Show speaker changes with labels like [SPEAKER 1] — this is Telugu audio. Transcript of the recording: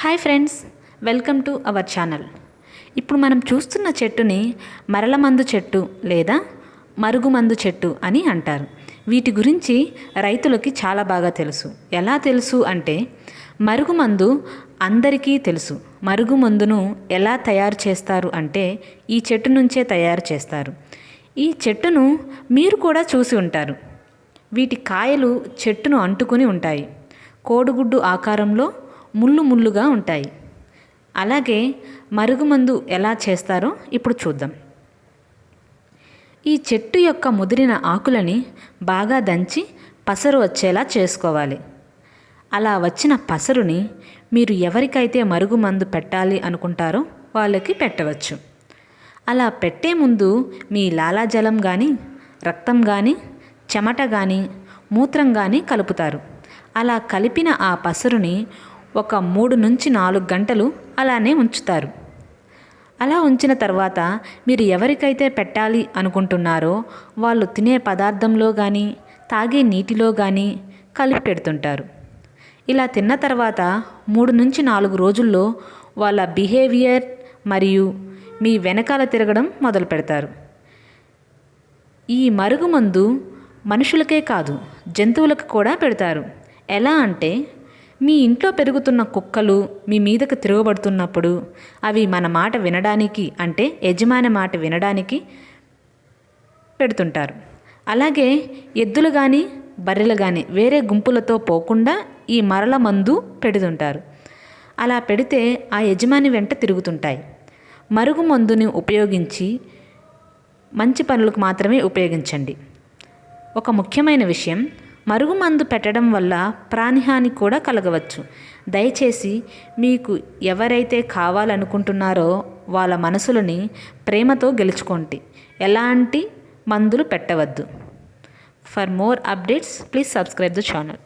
[SPEAKER 1] Hi friends, welcome to our channel. ఇప్పుడు మనం చూస్తున్న చెట్టుని మరలమందు చెట్టు లేదా మరుగుమందు చెట్టు అని అంటారు. వీటి గురించి రైతులకి చాలా బాగా తెలుసు. ఎలా తెలుసు అంటే మరుగుమందు అందరికీ తెలుసు. మరుగుమందును ఎలా తయారు చేస్తారు అంటే ఈ చెట్టు నుంచే తయారు చేస్తారు. ఈ చెట్టును మీరు కూడా చూసి ఉంటారు. వీటి కాయలు చెట్టును అంటుకుని ఉంటాయి. కోడిగుడ్డు ఆకారంలో ముళ్ళు ముళ్ళుగా ఉంటాయి. అలాగే మరుగుమందు ఎలా చేస్తారో ఇప్పుడు చూద్దాం. ఈ చెట్టు యొక్క ముదిరిన ఆకులని బాగా దంచి పసరు వచ్చేలా చేసుకోవాలి. అలా వచ్చిన పసరుని మీరు ఎవరికైతే మరుగుమందు పెట్టాలి అనుకుంటారో వాళ్ళకి పెట్టవచ్చు. అలా పెట్టే ముందు మీ లాలాజలం కానీ, రక్తం కానీ, చెమట కానీ, మూత్రం కానీ కలుపుతారు. అలా కలిపిన ఆ పసరుని ఒక 3 నుంచి 4 గంటలు అలానే ఉంచుతారు. అలా ఉంచిన తర్వాత మీరు ఎవరికైతే పెట్టాలి అనుకుంటున్నారో వాళ్ళు తినే పదార్థంలో కానీ, తాగే నీటిలో కానీ కలిపి పెడుతుంటారు. ఇలా తిన్న తర్వాత 3 నుంచి 4 రోజుల్లో వాళ్ళ బిహేవియర్ మరియు మీ వెనకాల తిరగడం మొదలు పెడతారు. ఈ మరుగుమందు మనుషులకే కాదు, జంతువులకు కూడా పెడతారు. ఎలా అంటే మీ ఇంట్లో పెరుగుతున్న కుక్కలు మీ మీదకు తిరగబడుతున్నప్పుడు అవి మన మాట వినడానికి, అంటే యజమాని మాట వినడానికి పెడుతుంటారు. అలాగే ఎద్దులు కానీ, బర్రెలు కానీ వేరే గుంపులతో పోకుండా ఈ మరల మందు పెడుతుంటారు. అలా పెడితే ఆ యజమాని వెంట తిరుగుతుంటాయి. మరుగు మందుని ఉపయోగించి మంచి పనులకు మాత్రమే ఉపయోగించండి. ఒక ముఖ్యమైన విషయం, మరుగుమందు పెట్టడం వల్ల ప్రాణహాని కూడా కలగవచ్చు. దయచేసి మీకు ఎవరైతే కావాలనుకుంటున్నారో వాళ్ళ మనసులని ప్రేమతో గెలుచుకోండి. ఎలాంటి మందులు పెట్టవద్దు. For more updates please subscribe the channel.